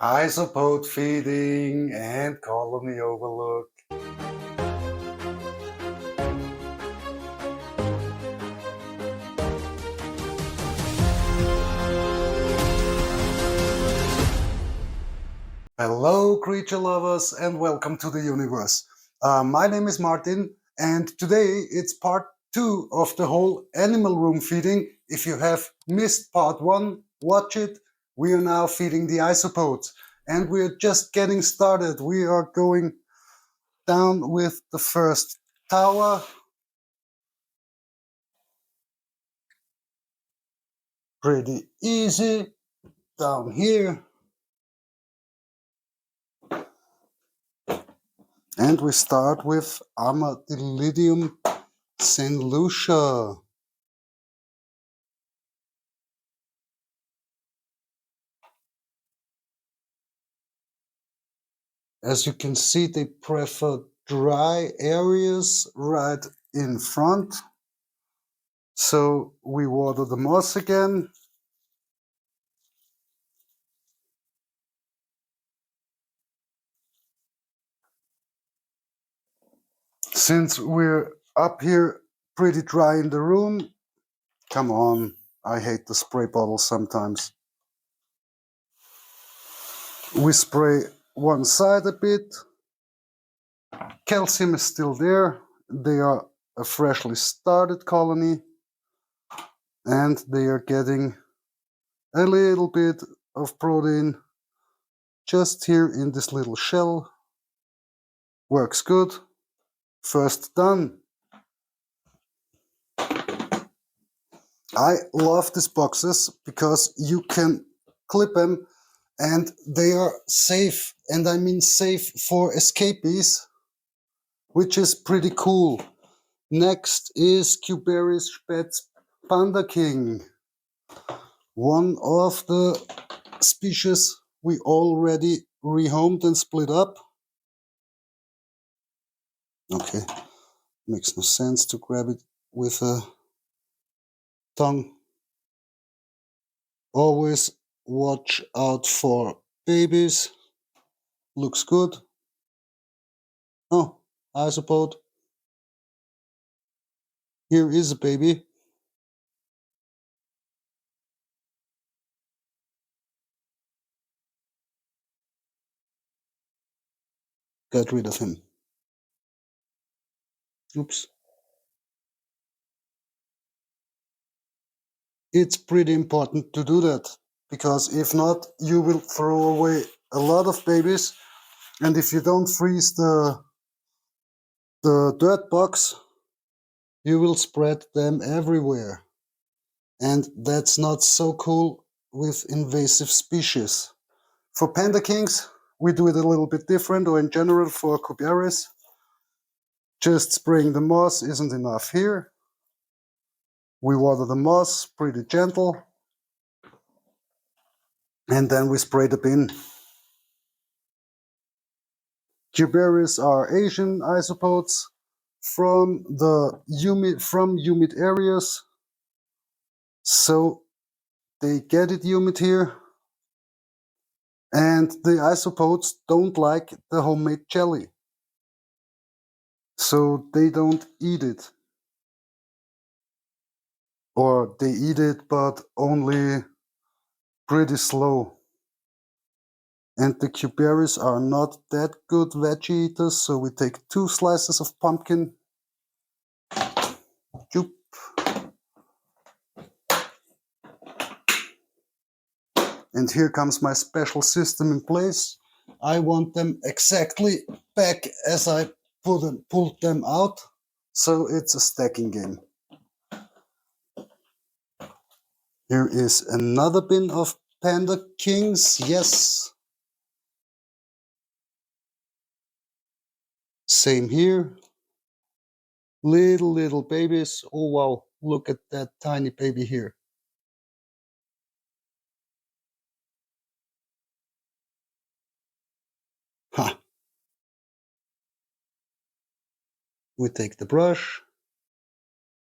Isopod feeding and colony overlook. Hello creature lovers and welcome to the universe. My name is Martin and today it's part 2 of the whole animal room feeding. If you have missed part 1, watch it. We are now feeding the isopods and we're just getting started. We are going down with the first tower. Pretty easy. Down here. And we start with Armadillidium St. Lucia. As you can see, they prefer dry areas right in front. So we water the moss again. Since we're up here pretty dry in the room, come on, I hate the spray bottles sometimes. We spray one side a bit. Calcium is still there. They are a freshly started colony and they are getting a little bit of protein just here in this little shell. Works good. First done. I love these boxes because you can clip them and they are safe, and I mean safe for escapees, which is pretty cool. Next is Cubaris Spatz Panda King, one of the species we already rehomed and split up. Okay, makes no sense to grab it with a tongue. Always watch out for babies. Looks good. Oh, Isopod. Here is a baby. Get rid of him. Oops. It's pretty important to do that, because if not, you will throw away a lot of babies, and if you don't freeze the dirt box, you will spread them everywhere. And that's not so cool with invasive species. For Panda Kings, we do it a little bit different, or in general for Cubaris. Just spraying the moss isn't enough here. We water the moss pretty gentle. And then we spray the bin. Cubaris are Asian isopods from humid areas. So they get it humid here. And the isopods don't like the homemade jelly. So they don't eat it. Or they eat it, but only pretty slow. And the Cubaris are not that good veggie eaters, so we take 2 slices of pumpkin. Choop. And here comes my special system in place. I want them exactly back as I pulled them out, so it's a stacking game. Here is another bin of Panda Kings, yes. Same here. Little babies. Oh wow, look at that tiny baby here. Ha! We take the brush.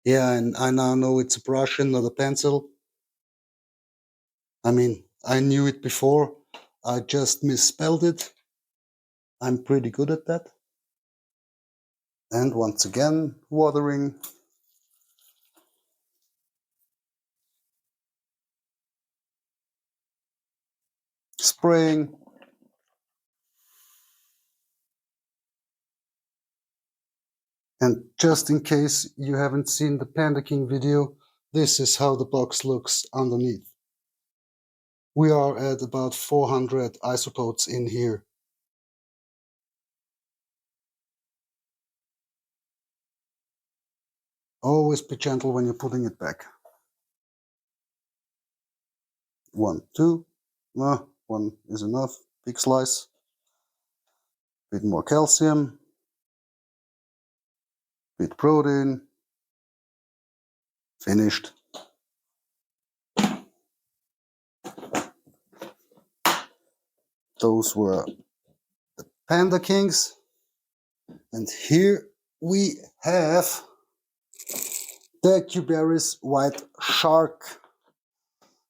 Yeah, and I now know it's a brush and not a pencil. I mean, I knew it before. I just misspelled it. I'm pretty good at that. And once again, watering. Spraying. And just in case you haven't seen the Panda King video, this is how the box looks underneath. We are at about 400 isopods in here. Always be gentle when you're putting it back. 1, 2. No, 1 is enough. Big slice. Bit more calcium. Bit protein. Finished. Those were the Panda Kings. And here we have the Cubaris white shark.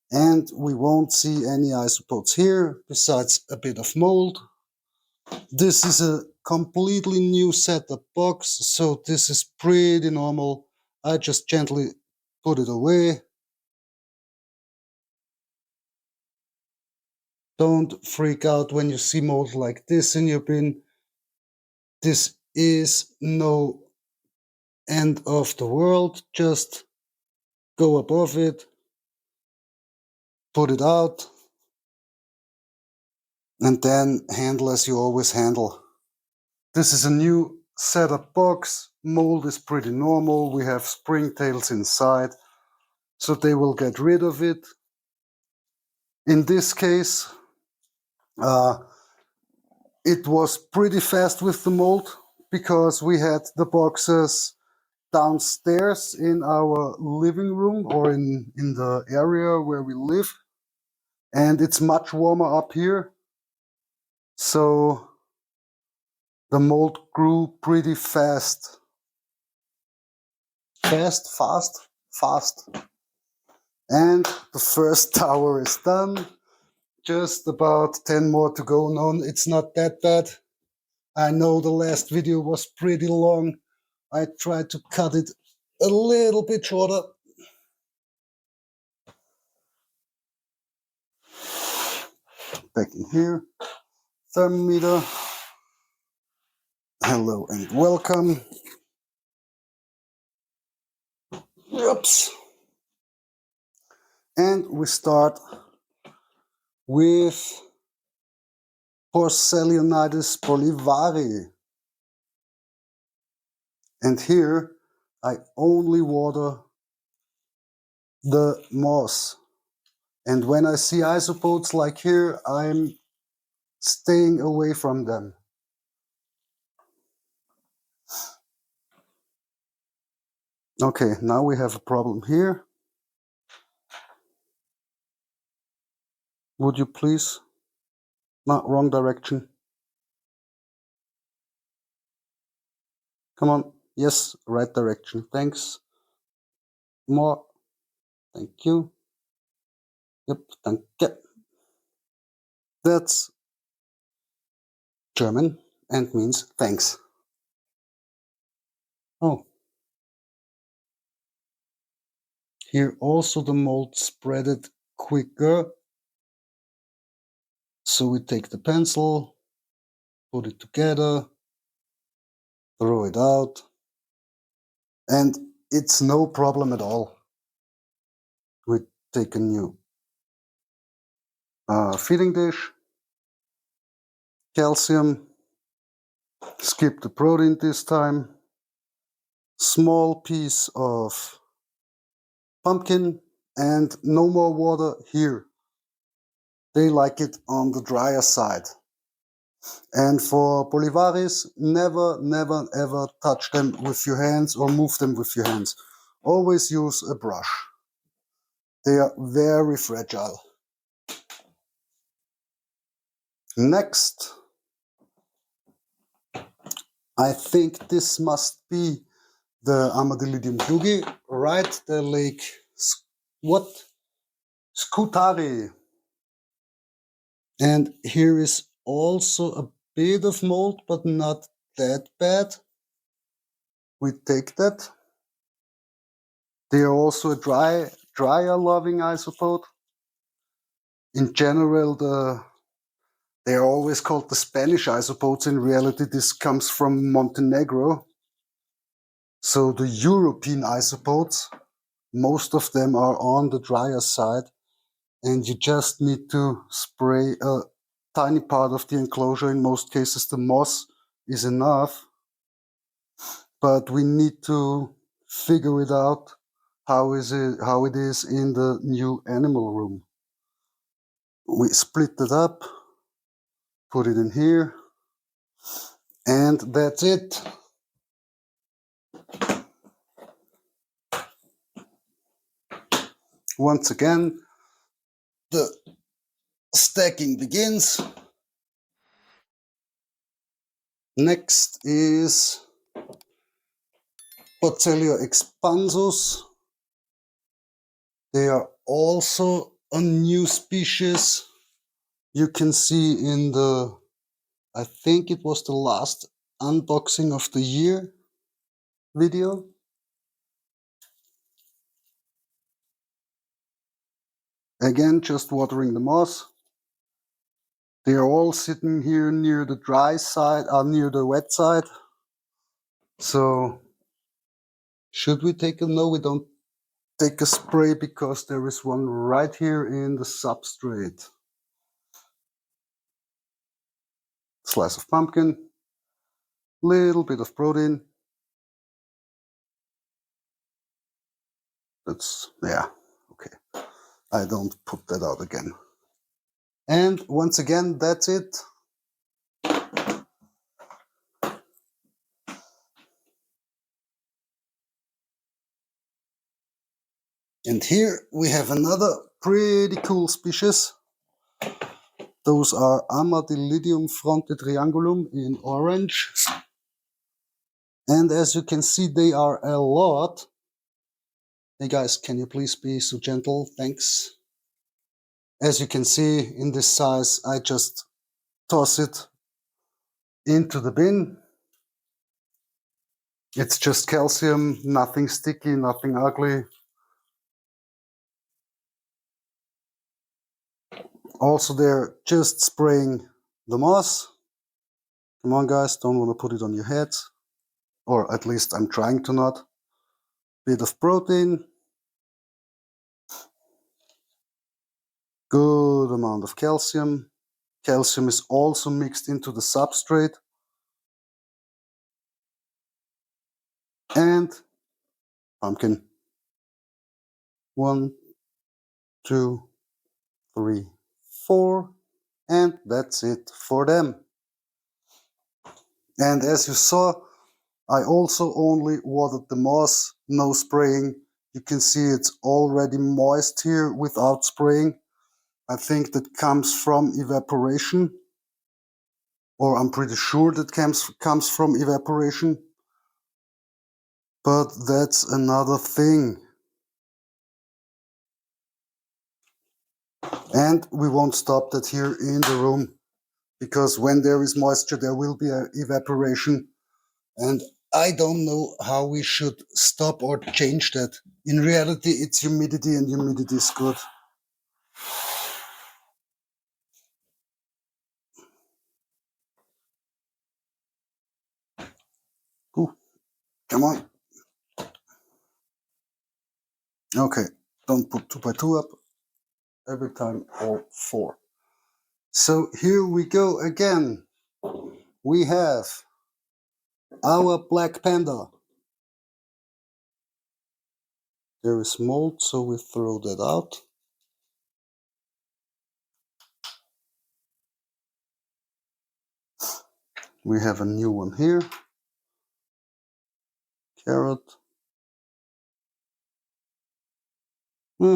And we won't see any isopods here, besides a bit of mold. This is a completely new setup box, so this is pretty normal. I just gently put it away. Don't freak out when you see mold like this in your bin. This is no end of the world. Just go above it, put it out, and then handle as you always handle. This is a new setup box. Mold is pretty normal. We have springtails inside, so they will get rid of it. In this case, it was pretty fast with the mold because we had the boxes downstairs in our living room or in the area where we live, and it's much warmer up here, so the mold grew pretty fast. Fast. And the first tower is done. Just about 10 more to go. No, it's not that bad. I know the last video was pretty long. I tried to cut it a little bit shorter. Back in here. Thermometer. Hello and welcome. Oops. And we start with Porcellionides bolivari. And here I only water the moss. And when I see isopods like here, I'm staying away from them. Okay, now we have a problem here. Would you please? Not wrong direction. Come on. Yes, right direction. Thanks. More. Thank you. Yep, thank you. That's German and means thanks. Oh. Here also the mold spreaded quicker. So we take the pencil, put it together, throw it out, and it's no problem at all. We take a new feeding dish, calcium, skip the protein this time, small piece of pumpkin, and no more water here. They like it on the drier side. And for bolivaris, never ever touch them with your hands or move them with your hands. Always use a brush. They are very fragile. Next, I think this must be the Armadillidium yugi, right? The lake, what? Scutari. And here is also a bit of mold, but not that bad. We take that. They are also a drier loving isopod. In general, they are always called the Spanish isopods. In reality, this comes from Montenegro. So the European isopods, most of them are on the drier side, and you just need to spray a tiny part of the enclosure. In most cases, the moss is enough, but we need to figure it out how it is in the new animal room. We split it up, put it in here, and that's it. Once again, the stacking begins. Next is Porcellionides expansus. They are also a new species. You can see in the, I think it was the last unboxing of the year video. Again, just watering the moss. They are all sitting here near the dry side, near the wet side. So, should we take a, no, we don't take a spray because there is one right here in the substrate. Slice of pumpkin, little bit of protein. That's, yeah, okay. I don't put that out again. And once again, that's it. And here we have another pretty cool species. Those are Armadillidium fronte triangulum in orange. And as you can see, they are a lot. Hey guys, can you please be so gentle? Thanks. As you can see, in this size, I just toss it into the bin. It's just calcium, nothing sticky, nothing ugly. Also, they're just spraying the moss. Come on, guys, don't want to put it on your head. Or at least I'm trying to not. Bit of protein. Good amount of calcium. Calcium is also mixed into the substrate. And pumpkin. 1, 2, 3, 4. And that's it for them. And as you saw, I also only watered the moss, no spraying. You can see it's already moist here without spraying. I think that comes from evaporation, or I'm pretty sure that comes from evaporation. But that's another thing. And we won't stop that here in the room, because when there is moisture, there will be an evaporation. And I don't know how we should stop or change that. In reality, it's humidity, and humidity is good. Ooh, come on. Okay, don't put 2x2 up. Every time all 4. So here we go again. We have our black panda. There is mold, so we throw that out. We have a new one here. Carrot.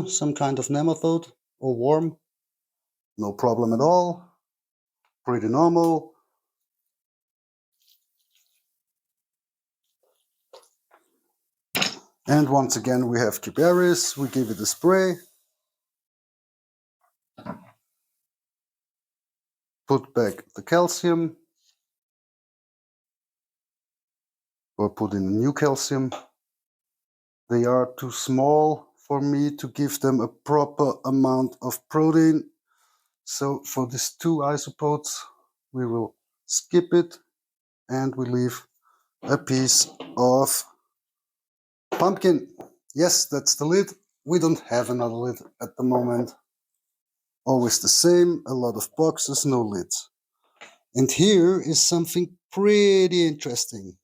Some kind of nematode or worm. No problem at all. Pretty normal. And once again we have Cubaris. We give it a spray. put back the calcium or put in new calcium. They are too small for me to give them a proper amount of protein. So for these two isopods, we will skip it and we leave a piece of pumpkin. Yes, that's the lid. We don't have another lid at the moment. Always the same, a lot of boxes, no lids. And here is something pretty interesting.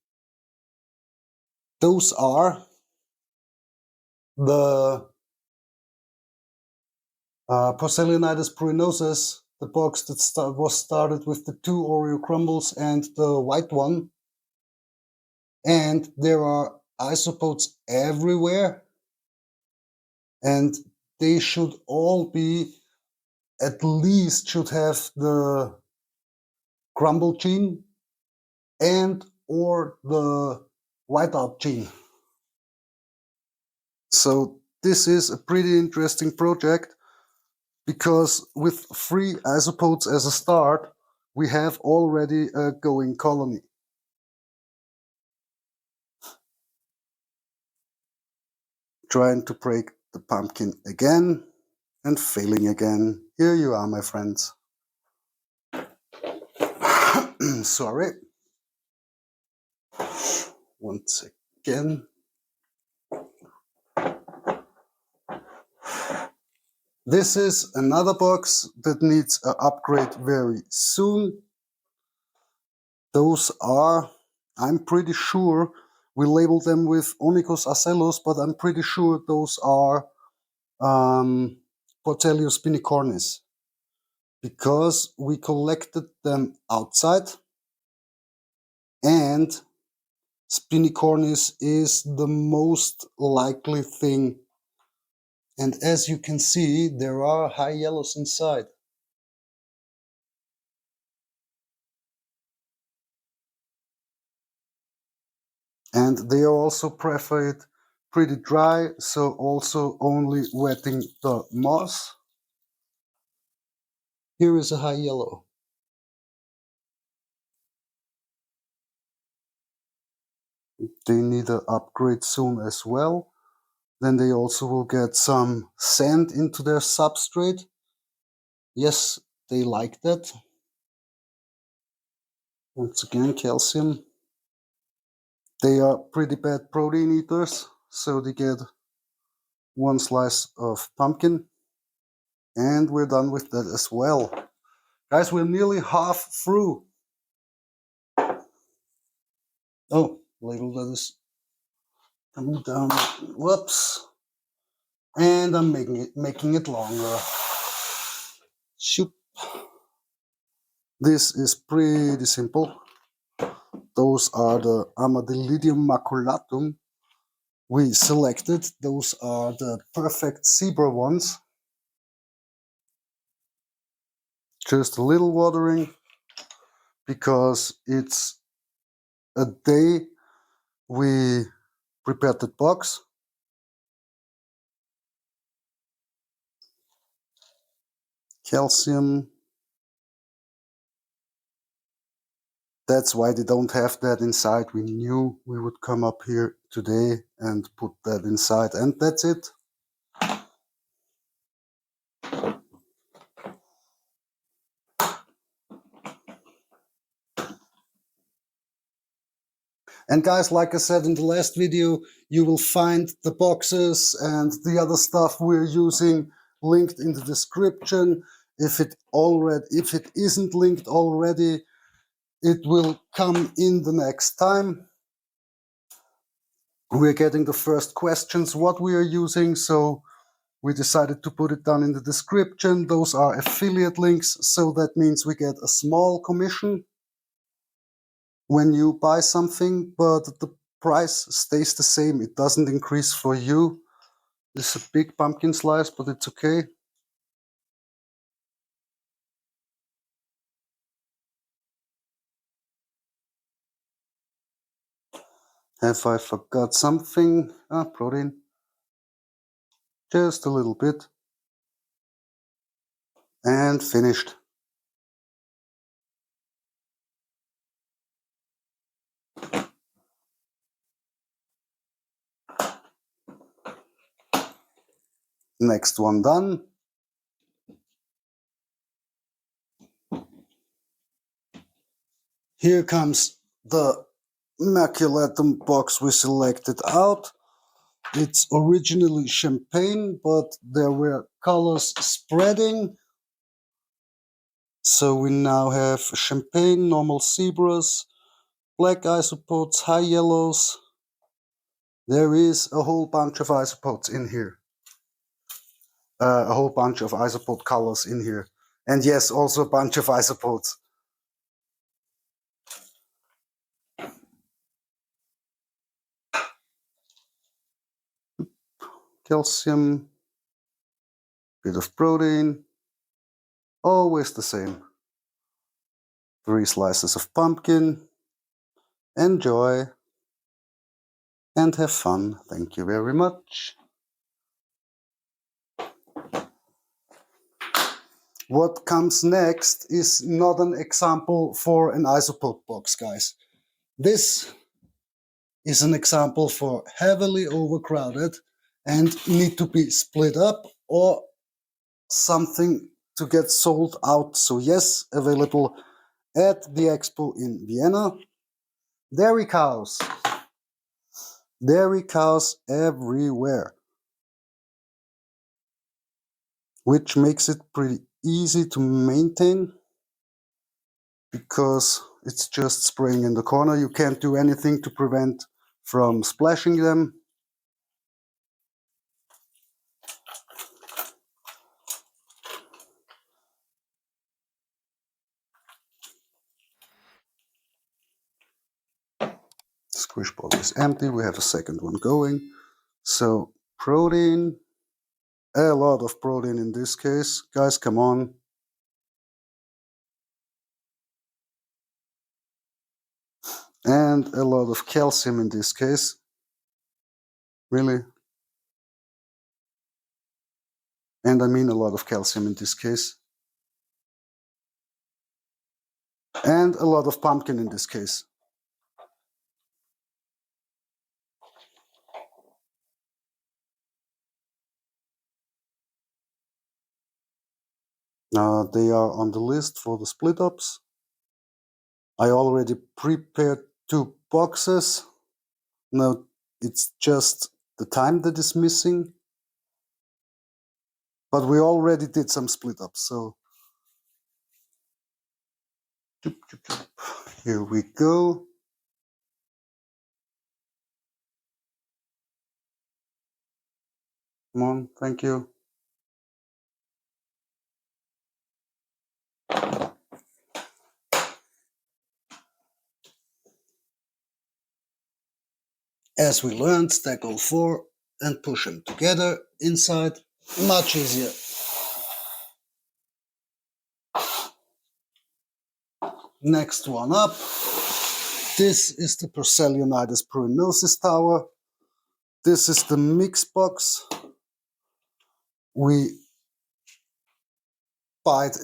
Those are the Porcellionides pruinosus, the box that was started with the 2 Oreo crumbles and the white one. And there are isopods everywhere. And they should all be, at least should have the crumble gene and or the whiteout gene. So this is a pretty interesting project, because with 3 isopods as a start, we have already a going colony. Trying to break the pumpkin again and failing again. Here you are, my friends. Sorry. Once again. This is another box that needs an upgrade very soon. Those are, I'm pretty sure, we labeled them with Onychus asellus, but I'm pretty sure those are Porcellium spinicornis, because we collected them outside, and spinicornis is the most likely thing. And as you can see, there are high yellows inside. And they are also preferred pretty dry, so also only wetting the moss. Here is a high yellow. They need an upgrade soon as well. Then they also will get some sand into their substrate. Yes, they like that. Once again, calcium. They are pretty bad protein eaters, so they get 1 slice of pumpkin. And we're done with that as well. Guys, we're nearly half through. Oh, label that is coming down. Whoops. And I'm making it longer. Shoop. This is pretty simple. Those are the Armadillidium maculatum we selected. Those are the perfect zebra ones. Just a little watering, because it's a day we prepared the box. Calcium. That's why they don't have that inside. We knew we would come up here today and put that inside, and that's it. And guys, like I said in the last video, you will find the boxes and the other stuff we're using linked in the description. If it isn't linked already, it will come in the next time. We're getting the first questions what we are using, so we decided to put it down in the description. Those are affiliate links, so that means we get a small commission when you buy something, but the price stays the same. It doesn't increase for you. This is a big pumpkin slice, but it's okay. Have I forgot something? Protein. Just a little bit. And finished. Next one done. Here comes the maculatum box we selected out. It's originally champagne, but there were colors spreading. So we now have champagne, normal zebras, black isopods, high yellows. There is a whole bunch of isopods in here. A whole bunch of isopod colors in here. And yes, also a bunch of isopods. Calcium, bit of protein, always the same. 3 slices of pumpkin. Enjoy and have fun. Thank you very much. What comes next is not an example for an isopod box, guys. This is an example for heavily overcrowded and need to be split up or something to get sold out. So yes, available at the expo in Vienna. Dairy cows. Dairy cows everywhere, which makes it pretty easy to maintain because it's just spraying in the corner. You can't do anything to prevent from splashing them. Squish bottle is empty. We have a second one going. So protein, a lot of protein in this case. Guys, come on. And a lot of calcium in this case. Really? And I mean a lot of calcium in this case. And a lot of pumpkin in this case. They are on the list for the split ups. I already prepared 2 boxes. Now it's just the time that is missing. But we already did some split ups, so here we go. Come on, thank you. As we learned, stack all 4 and push them together inside. Much easier. Next one up. This is the Porcellionides pruinosis tower. This is the mix box we bought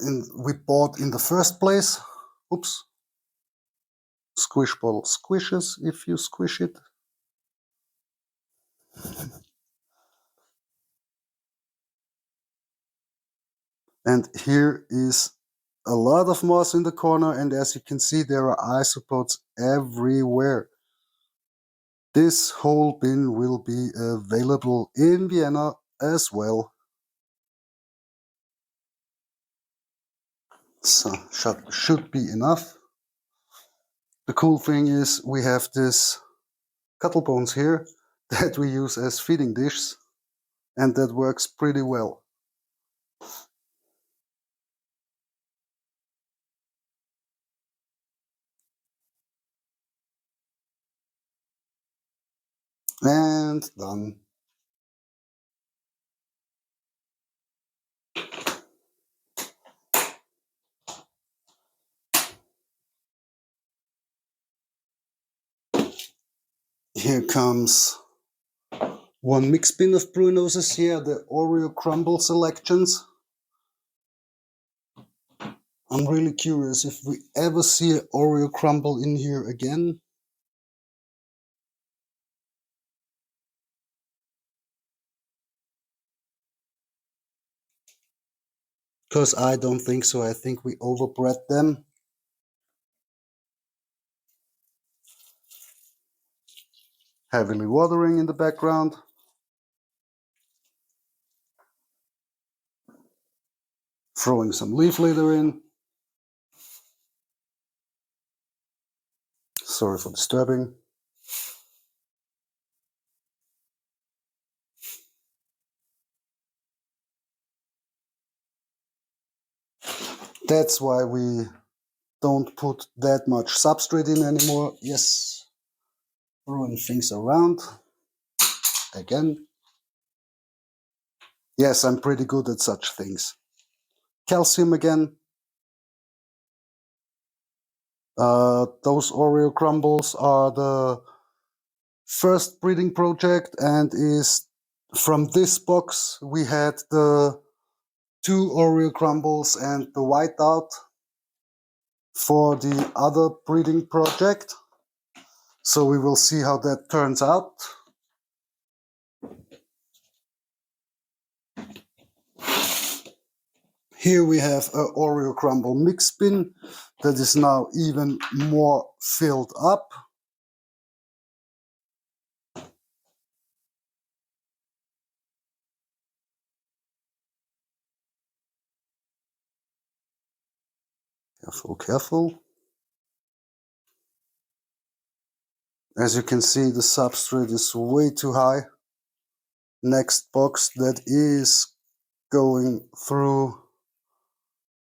in the first place. Oops. Squish bottle squishes if you squish it. And here is a lot of moss in the corner, and as you can see, there are isopods everywhere. This whole bin will be available in Vienna as well. So should be enough. The cool thing is we have this cuttle bones here that we use as feeding dishes, and that works pretty well. And done. Here comes one mixed bin of pruinoses here, the Oreo crumble selections. I'm really curious if we ever see an Oreo crumble in here again. Because I don't think so. I think we overbred them. Heavily watering in the background. Throwing some leaf litter in. Sorry for disturbing. That's why we don't put that much substrate in anymore. Yes. Throwing things around. Again. Yes, I'm pretty good at such things. Calcium again. Those Oreo crumbles are the first breeding project, and is from this box we had the 2 Oreo crumbles and the whiteout for the other breeding project. So we will see how that turns out. Here we have an Oreo crumble mix bin that is now even more filled up. Careful, careful. As you can see, the substrate is way too high. Next box that is going through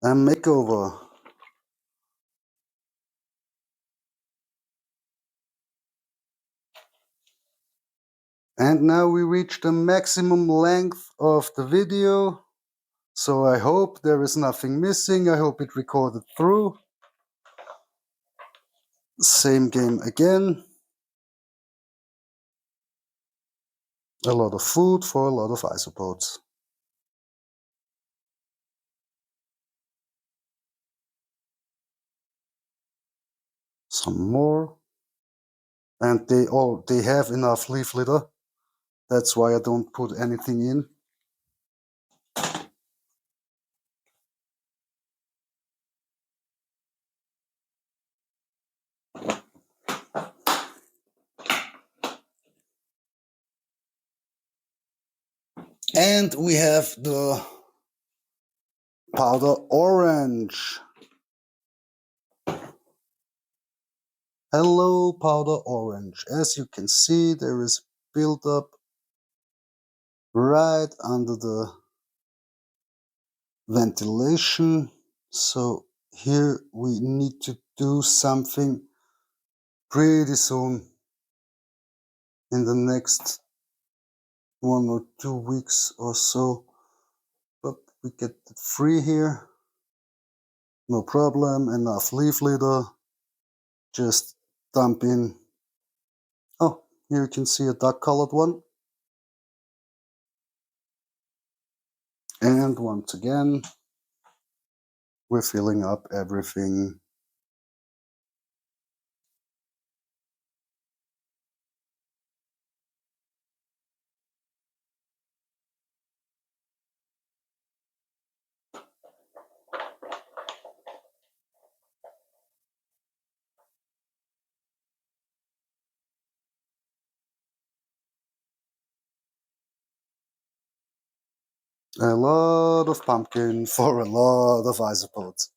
a makeover. And now we reach the maximum length of the video. So I hope there is nothing missing. I hope it recorded through. Same game again. A lot of food for a lot of isopods. Some more. And they have enough leaf litter. That's why I don't put anything in. And we have the powder orange. Hello, powder orange. As you can see, there is buildup right under the ventilation. So here we need to do something pretty soon in the next 1 or 2 weeks or so. But we get it free here. No problem. Enough leaf litter. Just dump in. Oh, here you can see a dark colored one. And once again, we're filling up everything. A lot of pumpkin for a lot of isopods.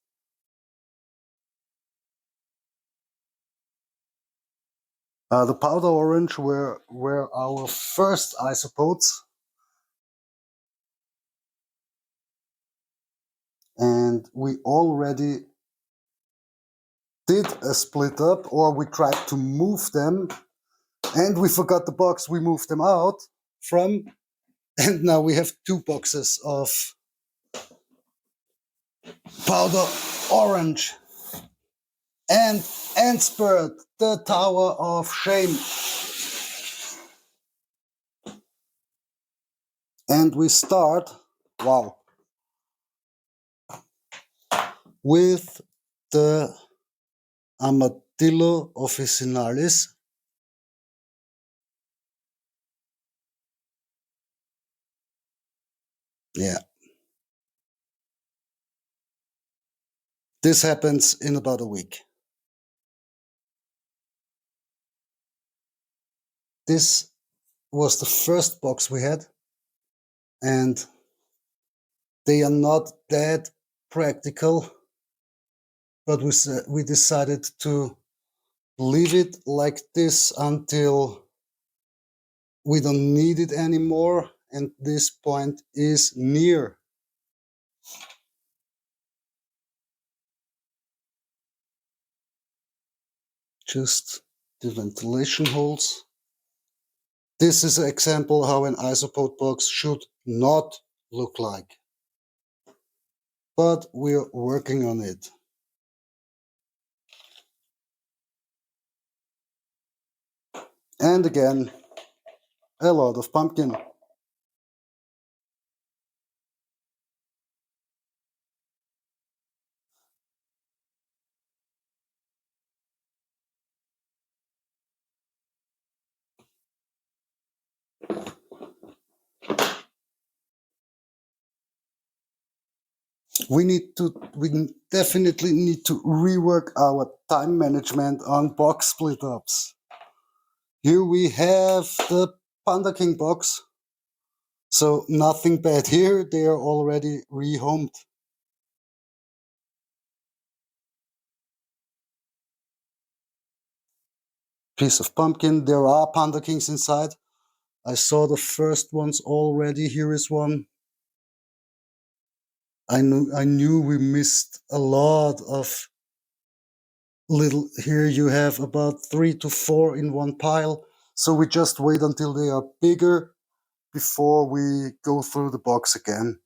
The powder orange were our first isopods. And we already did a split up, or we tried to move them, and we forgot the box we moved them out from. And now we have 2 boxes of powder orange. And Antspurt, the Tower of Shame. And we start, wow, with the Armadillo Officinalis. Yeah. This happens in about a week. This was the first box we had, and they are not that practical, but we decided to leave it like this until we don't need it anymore, and this point is near. Just the ventilation holes. This is an example how an Isopod box should not look like. But we're working on it. And again, a lot of pumpkin. We definitely need to rework our time management on box split ups. Here we have the Panda King box. So nothing bad here, they are already rehomed. Piece of pumpkin, there are Panda Kings inside. I saw the first ones already, here is one. I knew we missed a lot of little, here you have about 3 to 4 in one pile. So we just wait until they are bigger before we go through the box again.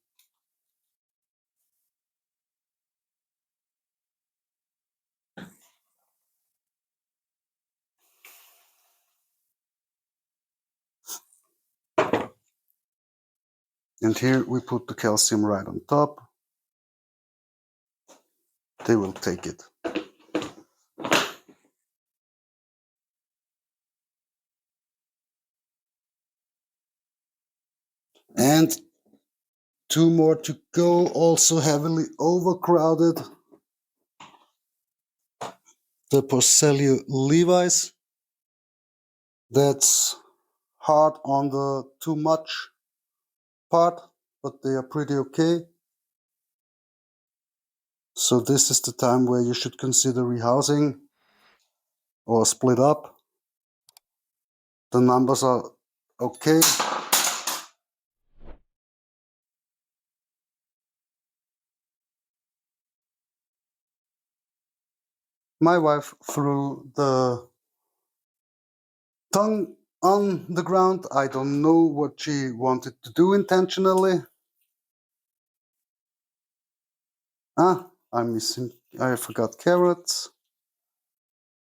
And here we put the calcium right on top. They will take it. And 2 more to go, also heavily overcrowded. The Porcellionides Levi's. That's hard on the too much part, but they are pretty okay. So this is the time where you should consider rehousing or split up. The numbers are okay. My wife threw the tongue on the ground. I don't know what she wanted to do intentionally. Ah, I forgot carrots.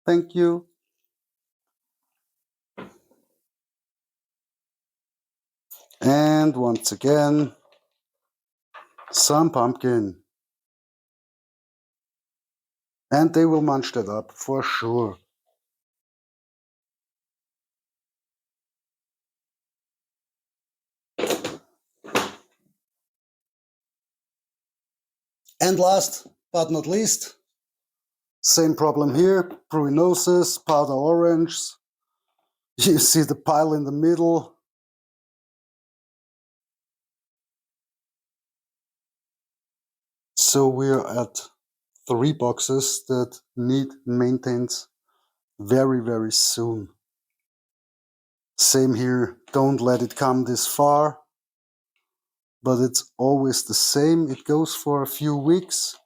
Thank you. And once again, some pumpkin. And they will munch that up for sure. And last but not least, same problem here, pruinosis, powder orange. You see the pile in the middle. So we're at 3 boxes that need maintenance very, very soon. Same here, don't let it come this far. But it's always the same. It goes for a few weeks.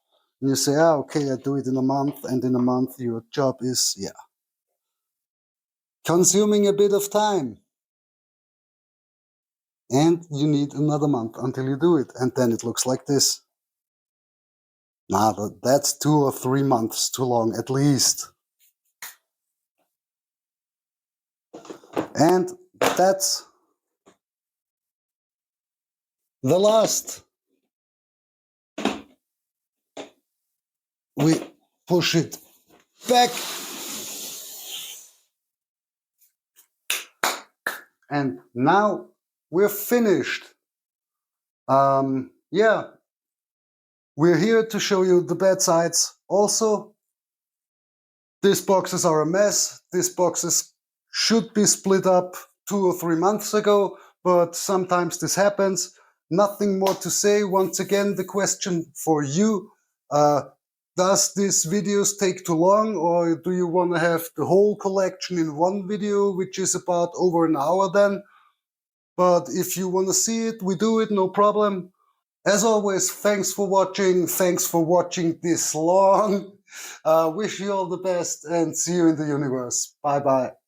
And you say, okay, I do it in a month. And in a month, your job is, consuming a bit of time. And you need another month until you do it. And then it looks like this. Nah, that's 2 or 3 months too long, at least. And that's the last. We push it back. And now we're finished. Yeah, We're here to show you the bad sides. Also, these boxes are a mess. These boxes should be split up 2 or 3 months ago, but sometimes this happens. Nothing more to say. Once again, the question for you, does these videos take too long, or do you want to have the whole collection in one video, which is about over an hour then? But if you want to see it, we do it, no problem. As always, thanks for watching. Thanks for watching this long. Wish you all the best and see you in the universe. Bye bye.